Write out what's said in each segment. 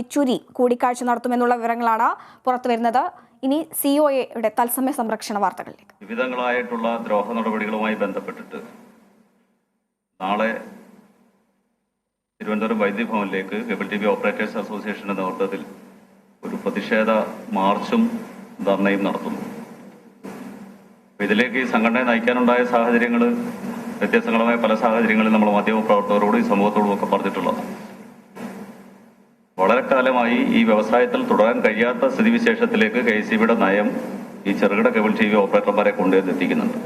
യെച്ചൂരി കൂടിക്കാഴ്ച നടത്തുമെന്നുള്ള വിവരങ്ങളാണ് പുറത്തുവരുന്നത്. ഇനി സിഒഎയുടെ തത്സമയ സംരക്ഷണ വാർത്തകളിലേക്ക്. വിവിധങ്ങളായിട്ടുള്ള ദ്രോഹ നടപടികളുമായി ബന്ധപ്പെട്ടിട്ട് നാളെ തിരുവനന്തപുരം വൈദ്യുതി ഭവനിലേക്ക് കേബിൾ ടി വി ഓപ്പറേറ്റേഴ്സ് അസോസിയേഷന്റെ നേതൃത്വത്തിൽ ഒരു പ്രതിഷേധ മാർച്ചും ധർണയും നടത്തുന്നു. ഇതിലേക്ക് ഈ സംഘടനയെ നയിക്കാനുണ്ടായ സാഹചര്യങ്ങൾ വ്യത്യസ്തങ്ങളായ പല സാഹചര്യങ്ങളിൽ നമ്മൾ മാധ്യമപ്രവർത്തകരോടും ഈ സമൂഹത്തോടും ഒക്കെ പറഞ്ഞിട്ടുള്ളതാണ്. വളരെ കാലമായി ഈ വ്യവസായത്തിൽ തുടരാൻ കഴിയാത്ത സ്ഥിതിവിശേഷത്തിലേക്ക് KECBയുടെ നയം ഈ ചെറുകിട കേബിൾ ടി വി ഓപ്പറേറ്റർമാരെ കൊണ്ടുവന്നെത്തിക്കുന്നുണ്ട്.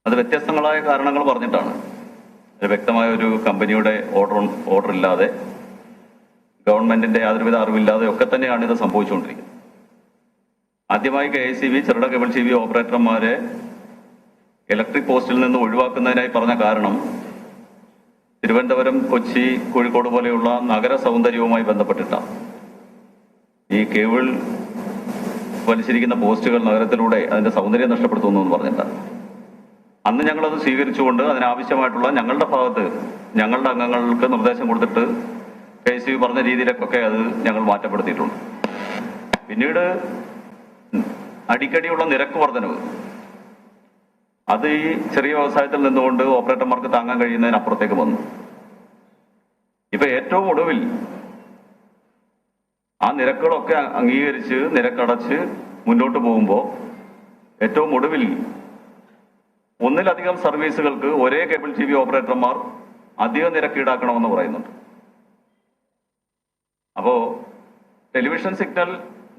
അത് വ്യത്യസ്തങ്ങളായ കാരണങ്ങൾ പറഞ്ഞിട്ടാണ്. വ്യക്തമായ ഒരു കമ്പനിയുടെ ഓർഡർ ഇല്ലാതെ, ഗവൺമെന്റിന്റെ യാതൊരുവിധ അറിവില്ലാതെ ഒക്കെ തന്നെയാണ് ഇത് സംഭവിച്ചുകൊണ്ടിരിക്കുന്നത്. ആദ്യമായി KECB ചെറുകിട കേബിൾ ടി വി ഓപ്പറേറ്റർമാരെ ഇലക്ട്രിക് പോസ്റ്റിൽ നിന്ന് ഒഴിവാക്കുന്നതിനായി പറഞ്ഞ കാരണം തിരുവനന്തപുരം, കൊച്ചി, കോഴിക്കോട് പോലെയുള്ള നഗര സൗന്ദര്യവുമായി ബന്ധപ്പെട്ടിട്ടാണ്. ഈ കേബിൾ വലിച്ചിരിക്കുന്ന പോസ്റ്റുകൾ നഗരത്തിലൂടെ അതിന്റെ സൗന്ദര്യം നഷ്ടപ്പെടുത്തുന്നു എന്ന് പറഞ്ഞിട്ടാണ്. അന്ന് ഞങ്ങളത് സ്വീകരിച്ചുകൊണ്ട് അതിനാവശ്യമായിട്ടുള്ള ഞങ്ങളുടെ ഭാഗത്ത് ഞങ്ങളുടെ അംഗങ്ങൾക്ക് നിർദ്ദേശം കൊടുത്തിട്ട് KECB പറഞ്ഞ രീതിയിലൊക്കെ അത് ഞങ്ങൾ മാറ്റപ്പെടുത്തിയിട്ടുണ്ട്. പിന്നീട് അടിക്കടിയുള്ള നിരക്ക് വർധനവ് അത് ഈ ചെറിയ വ്യവസായത്തിൽ നിന്നുകൊണ്ട് ഓപ്പറേറ്റർമാർക്ക് താങ്ങാൻ കഴിയുന്നതിനപ്പുറത്തേക്ക് വന്നു. ഇപ്പൊ ഏറ്റവും ഒടുവിൽ ആ നിരക്കുകളൊക്കെ അംഗീകരിച്ച് നിരക്കടച്ച് മുന്നോട്ട് പോകുമ്പോൾ ഏറ്റവും ഒടുവിൽ ഒന്നിലധികം സർവീസുകൾക്ക് ഒരേ കേബിൾ ടി വി ഓപ്പറേറ്റർമാർ അധിക നിരക്ക് ഈടാക്കണമെന്ന് പറയുന്നുണ്ട്. അപ്പോ ടെലിവിഷൻ സിഗ്നൽ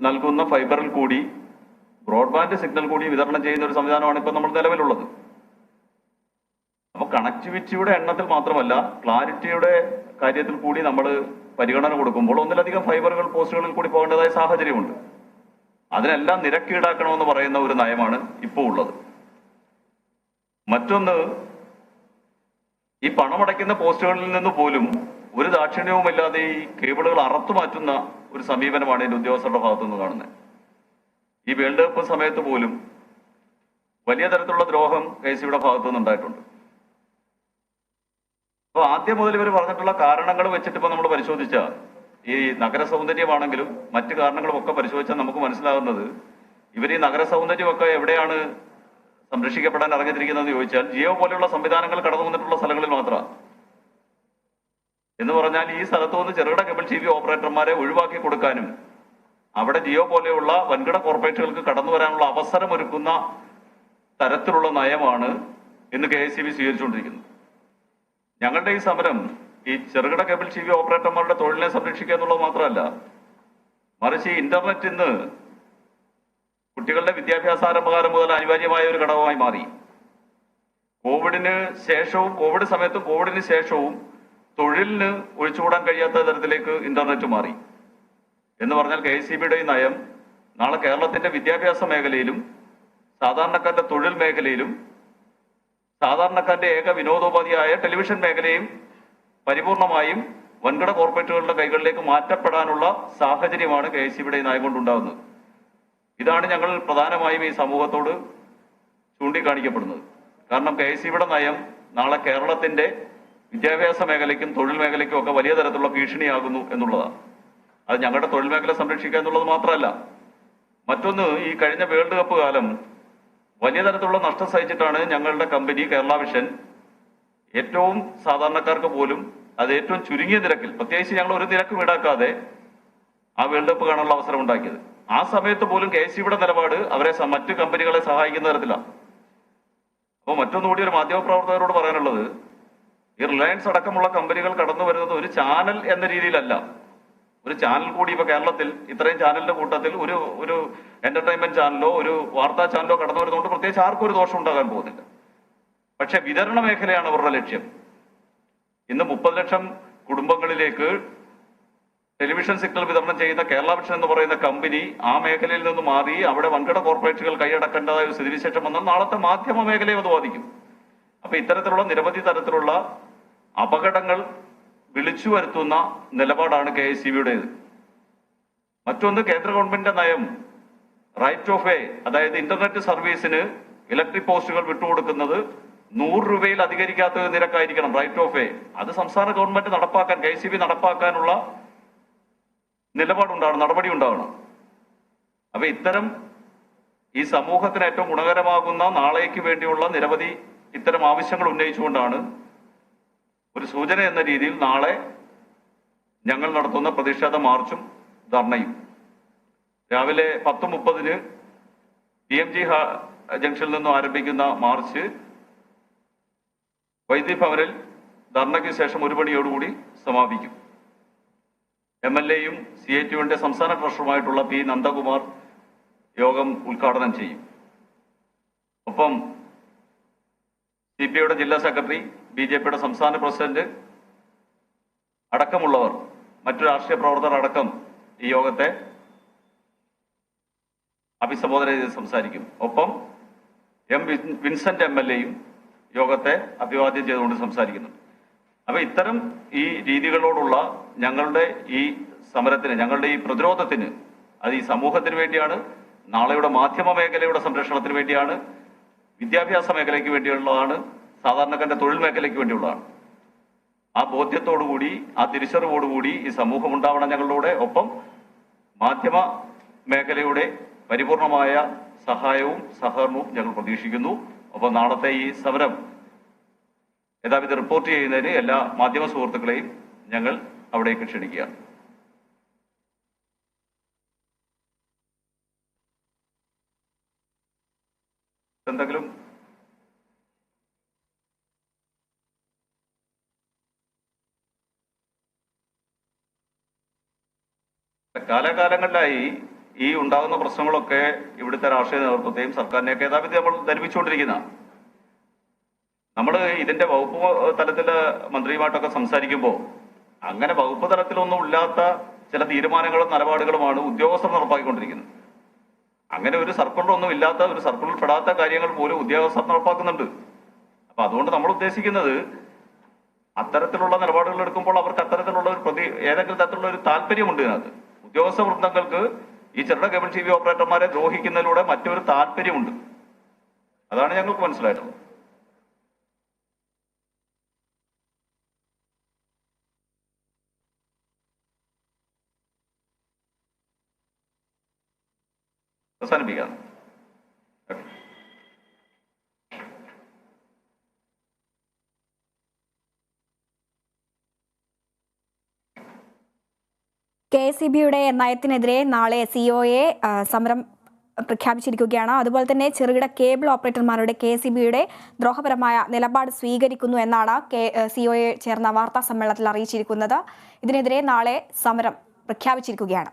നൽകുന്ന ഫൈബറിൽ കൂടി ബ്രോഡ്ബാൻഡ് സിഗ്നൽ കൂടി വിതരണം ചെയ്യുന്ന ഒരു സംവിധാനമാണ് ഇപ്പോൾ നമ്മൾ നിലവിലുള്ളത്. അപ്പോൾ കണക്ടിവിറ്റിയുടെ എണ്ണത്തിൽ മാത്രമല്ല, ക്ലാരിറ്റിയുടെ കാര്യത്തിൽ കൂടി നമ്മൾ പരിഗണന കൊടുക്കുമ്പോൾ ഒന്നിലധികം ഫൈബറുകൾ പോസ്റ്റുകളിൽ കൂടി പോകേണ്ടതായ സാഹചര്യമുണ്ട്. അതിനെല്ലാം നിരക്ക് ഈടാക്കണമെന്ന് പറയുന്ന ഒരു നയമാണ് ഇപ്പോൾ ഉള്ളത്. മറ്റൊന്ന്, ഈ പണമടയ്ക്കുന്ന പോസ്റ്റുകളിൽ നിന്ന് പോലും ഒരു ദാക്ഷിണ്യവുമില്ലാതെ ഈ കേബിളുകൾ അറുത്തു മാറ്റുന്ന ഒരു സമീപനമാണ് ഇതിന്റെ ഉദ്യോഗസ്ഥരുടെ ഭാഗത്തുനിന്ന് കാണുന്നത്. ഈ വേൾഡ് കപ്പ് സമയത്ത് പോലും വലിയ തരത്തിലുള്ള ദ്രോഹം KECBയുടെ ഭാഗത്തുനിന്ന് ഉണ്ടായിട്ടുണ്ട്. അപ്പോൾ ആദ്യം മുതൽ ഇവർ പറഞ്ഞിട്ടുള്ള കാരണങ്ങൾ വെച്ചിട്ട് ഇപ്പൊ നമ്മൾ പരിശോധിച്ച ഈ നഗര സൗന്ദര്യമാണെങ്കിലും മറ്റു കാരണങ്ങളും ഒക്കെ പരിശോധിച്ചാൽ നമുക്ക് മനസ്സിലാകുന്നത് ഇവർ ഈ നഗര സൗന്ദര്യമൊക്കെ എവിടെയാണ് സംരക്ഷിക്കപ്പെടാൻ ഇറങ്ങിത്തിരിക്കുന്നതെന്ന് ചോദിച്ചാൽ ജിയോ പോലെയുള്ള സംവിധാനങ്ങൾ കടന്നു വന്നിട്ടുള്ള സ്ഥലങ്ങളിൽ മാത്രമാണ്. എന്ന് പറഞ്ഞാൽ ഈ സ്ഥലത്ത് വന്ന് ചെറുകിട കേബിൾ ടി വി ഓപ്പറേറ്റർമാരെ ഒഴിവാക്കി കൊടുക്കാനും അവിടെ ജിയോ പോലെയുള്ള വൻകിട കോർപ്പറേറ്റുകൾക്ക് കടന്നു വരാനുള്ള അവസരം ഒരുക്കുന്ന തരത്തിലുള്ള നയമാണ് ഇന്ന് KECB സ്വീകരിച്ചുകൊണ്ടിരിക്കുന്നത്. ഞങ്ങളുടെ ഈ സമരം ഈ ചെറുകിട കേബിൾ ടി വി ഓപ്പറേറ്റർമാരുടെ തൊഴിലിനെ സംരക്ഷിക്കുക എന്നുള്ളത് മാത്രമല്ല, മറിച്ച് ഈ ഇന്റർനെറ്റ് ഇന്ന് കുട്ടികളുടെ വിദ്യാഭ്യാസാരംഭകാലം മുതൽ അനിവാര്യമായ ഒരു ഘടകമായി മാറി. കോവിഡിന് ശേഷവും കോവിഡ് സമയത്തും കോവിഡിന് ശേഷവും തൊഴിലിന് ഒഴിച്ചുകൂടാൻ കഴിയാത്ത തരത്തിലേക്ക് ഇന്റർനെറ്റ് മാറി. എന്ന് പറഞ്ഞാൽ KECBയുടെ ഈ നയം നാളെ കേരളത്തിന്റെ വിദ്യാഭ്യാസ മേഖലയിലും സാധാരണക്കാരുടെ തൊഴിൽ മേഖലയിലും സാധാരണക്കാരുടെ ഏക വിനോദോപാധിയായ ടെലിവിഷൻ മേഖലയും പരിപൂർണമായും വൻകിട കോർപ്പറേറ്റുകളുടെ കൈകളിലേക്ക് മാറ്റപ്പെടാനുള്ള സാഹചര്യമാണ് KECBയുടെ ഈ നയം കൊണ്ടുണ്ടാകുന്നത്. ഇതാണ് ഞങ്ങൾ പ്രധാനമായും ഈ സമൂഹത്തോട് ചൂണ്ടിക്കാണിക്കപ്പെടുന്നത്. കാരണം KECBയുടെ നയം നാളെ കേരളത്തിന്റെ വിദ്യാഭ്യാസ മേഖലയ്ക്കും തൊഴിൽ മേഖലയ്ക്കും ഒക്കെ വലിയ തരത്തിലുള്ള ഭീഷണിയാകുന്നു എന്നുള്ളതാണ്. അത് ഞങ്ങളുടെ തൊഴിൽ മേഖല സംരക്ഷിക്കുക എന്നുള്ളത് മാത്രമല്ല, മറ്റൊന്ന്, ഈ കഴിഞ്ഞ വേൾഡ് കപ്പ് കാലം വലിയ തരത്തിലുള്ള നഷ്ടം സഹിച്ചിട്ടാണ് ഞങ്ങളുടെ കമ്പനി കേരള വിഷൻ ഏറ്റവും സാധാരണക്കാർക്ക് പോലും അത് ഏറ്റവും ചുരുങ്ങിയ നിരക്കിൽ, പ്രത്യേകിച്ച് ഞങ്ങൾ ഒരു നിരക്കും ഈടാക്കാതെ ആ വേൾഡ് കപ്പ് കാണാനുള്ള അവസരം ഉണ്ടാക്കിയത്. ആ സമയത്ത് പോലും KECBയുടെ നിലപാട് അവരെ മറ്റു കമ്പനികളെ സഹായിക്കുന്ന തരത്തിലാണ്. അപ്പോൾ മറ്റൊന്നുകൂടി ഒരു മാധ്യമപ്രവർത്തകരോട് പറയാനുള്ളത്, ഈ റിലയൻസ് അടക്കമുള്ള കമ്പനികൾ കടന്നു വരുന്നത് ഒരു ചാനൽ എന്ന രീതിയിലല്ല. ഒരു ചാനൽ കൂടി ഇപ്പൊ കേരളത്തിൽ ഇത്രയും ചാനലിന്റെ കൂട്ടത്തിൽ ഒരു എന്റർടൈൻമെന്റ് ചാനലോ ഒരു വാർത്താ ചാനലോ കടന്നു വരുന്നതുകൊണ്ട് പ്രത്യേകിച്ച് ആർക്കും ഒരു ദോഷം ഉണ്ടാകാൻ പോകുന്നില്ല. പക്ഷെ വിതരണ മേഖലയാണ് അവരുടെ ലക്ഷ്യം. ഇന്ന് 30 ലക്ഷം കുടുംബങ്ങളിലേക്ക് ടെലിവിഷൻ സിഗ്നൽ വിതരണം ചെയ്യുന്ന കേരള വിഷൻ എന്ന് പറയുന്ന കമ്പനി ആ മേഖലയിൽ നിന്ന് മാറി അവിടെ വൻകിട കോർപ്പറേറ്റുകൾ കൈയടക്കേണ്ടതായ ഒരു സ്ഥിതിവിശേഷം വന്നാൽ നാളത്തെ മാധ്യമ മേഖലയെ അത് ബാധിക്കും. അപ്പൊ ഇത്തരത്തിലുള്ള നിരവധി തരത്തിലുള്ള അപകടങ്ങൾ വിളിച്ചു വരുത്തുന്ന നിലപാടാണ് KECBയുടേത്. മറ്റൊന്ന്, കേന്ദ്ര ഗവൺമെന്റിന്റെ നയം റൈറ്റ് ഓഫ് വേ, അതായത് ഇന്റർനെറ്റ് സർവീസിന് ഇലക്ട്രിക് പോസ്റ്റുകൾ വിട്ടുകൊടുക്കുന്നത് 100 രൂപയിൽ അധികരിക്കാത്ത നിരക്കായിരിക്കണം റൈറ്റ് ഓഫ് വേ. അത് സംസ്ഥാന ഗവൺമെന്റ് നടപ്പാക്കാൻ KECB നടപ്പാക്കാനുള്ള നിലപാടുണ്ടാവണം, നടപടി ഉണ്ടാവണം. അപ്പൊ ഇത്തരം ഈ സമൂഹത്തിന് ഏറ്റവും ഗുണകരമാകുന്ന നാളേക്ക് വേണ്ടിയുള്ള നിരവധി ഇത്തരം ആവശ്യങ്ങൾ ഉന്നയിച്ചുകൊണ്ടാണ് ഒരു സൂചന എന്ന രീതിയിൽ നാളെ ഞങ്ങൾ നടത്തുന്ന പ്രതിഷേധ മാർച്ചും ധർണയും. രാവിലെ 10:30 TMG ജംഗ്ഷനിൽ നിന്നും ആരംഭിക്കുന്ന മാർച്ച് വൈദ്യുതി ഭവനിൽ ധർണയ്ക്ക് ശേഷം 1 മണിയോടുകൂടി സമാപിക്കും. MLA-യും CITUവിന്റെ സംസ്ഥാന ട്രഷററുമായിട്ടുള്ള P. നന്ദകുമാർ യോഗം ഉദ്ഘാടനം ചെയ്യും. ഒപ്പം CPIയുടെ ജില്ലാ സെക്രട്ടറി, BJPയുടെ സംസ്ഥാന പ്രസിഡന്റ് അടക്കമുള്ളവർ, മറ്റു രാഷ്ട്രീയ പ്രവർത്തകർ അടക്കം ഈ യോഗത്തെ അഭിസംബോധന ചെയ്ത് സംസാരിക്കും. ഒപ്പം വിൻസെന്റ് MLA-യും യോഗത്തെ അഭിവാദ്യം ചെയ്തുകൊണ്ട് സംസാരിക്കുന്നു. അപ്പൊ ഇത്തരം ഈ രീതികളോടുള്ള ഞങ്ങളുടെ ഈ സമരത്തിന്, ഞങ്ങളുടെ ഈ പ്രതിരോധത്തിന്, അത് ഈ സമൂഹത്തിന് വേണ്ടിയാണ്, നാളെയുടെ മാധ്യമ മേഖലയുടെ സംരക്ഷണത്തിന് വേണ്ടിയാണ്, വിദ്യാഭ്യാസ മേഖലയ്ക്ക് വേണ്ടിയുള്ളതാണ്, സാധാരണക്കാരന്റെ തൊഴിൽ മേഖലയ്ക്ക് വേണ്ടിയുള്ളതാണ്. ആ ബോധ്യത്തോടുകൂടി, ആ തിരിച്ചറിവോടുകൂടി ഈ സമൂഹം ഉണ്ടാവണം ഞങ്ങളുടെ. ഒപ്പം മാധ്യമ മേഖലയുടെ പരിപൂർണമായ സഹായവും സഹകരണവും ഞങ്ങൾ പ്രതീക്ഷിക്കുന്നു. ഒപ്പം നാളത്തെ ഈ സമരം യഥാവിധി റിപ്പോർട്ട് ചെയ്യുന്നതിന് എല്ലാ മാധ്യമ സുഹൃത്തുക്കളെയും ഞങ്ങൾ അവിടേക്ക് ക്ഷണിക്കുകയാണ്. എന്തെങ്കിലും കാലാകാലങ്ങളിലായി ഈ ഉണ്ടാകുന്ന പ്രശ്നങ്ങളൊക്കെ ഇവിടുത്തെ രാഷ്ട്രീയ നേതൃത്വത്തെയും സർക്കാരിനെയൊക്കെ യഥാവിധി നമ്മൾ ധരിപ്പിച്ചുകൊണ്ടിരിക്കുന്ന. നമ്മൾ ഇതിന്റെ വകുപ്പ് തലത്തില് മന്ത്രിയുമായിട്ടൊക്കെ സംസാരിക്കുമ്പോൾ അങ്ങനെ വകുപ്പ് തലത്തിലൊന്നും ഇല്ലാത്ത ചില തീരുമാനങ്ങളും നിലപാടുകളുമാണ് ഉദ്യോഗസ്ഥർ നടപ്പാക്കിക്കൊണ്ടിരിക്കുന്നത്. അങ്ങനെ ഒരു സർക്കിളൊന്നും ഇല്ലാത്ത, ഒരു സർക്കിളിൽ പെടാത്ത കാര്യങ്ങൾ പോലും ഉദ്യോഗസ്ഥർ നടപ്പാക്കുന്നുണ്ട്. അപ്പൊ അതുകൊണ്ട് നമ്മൾ ഉദ്ദേശിക്കുന്നത് അത്തരത്തിലുള്ള നിലപാടുകൾ എടുക്കുമ്പോൾ അവർക്ക് അത്തരത്തിലുള്ള ഒരു ഏതെങ്കിലും തരത്തിലുള്ള ഒരു താല്പര്യമുണ്ട് ഇതിനകത്ത്. ഉദ്യോഗസ്ഥ വൃന്ദങ്ങൾക്ക് ഈ ചെറുകിട കേബിൾ TV ഓപ്പറേറ്റർമാരെ ദ്രോഹിക്കുന്നതിലൂടെ മറ്റൊരു താല്പര്യമുണ്ട്. അതാണ് ഞങ്ങൾക്ക് മനസ്സിലായിട്ടുള്ളത്. അവസാനിപ്പിക്കാം. KSEBിയുടെ നയത്തിനെതിരെ നാളെ COA സമരം പ്രഖ്യാപിച്ചിരിക്കുകയാണ്. അതുപോലെ തന്നെ ചെറുകിട കേബിൾ ഓപ്പറേറ്റർമാരുടെ KSEBിയുടെ ദ്രോഹപരമായ നിലപാട് സ്വീകരിക്കുന്നു എന്നാണ് COA ചേർന്ന വാർത്താ സമ്മേളനത്തിൽ അറിയിച്ചിരിക്കുന്നത്. ഇതിനെതിരെ നാളെ സമരം പ്രഖ്യാപിച്ചിരിക്കുകയാണ്.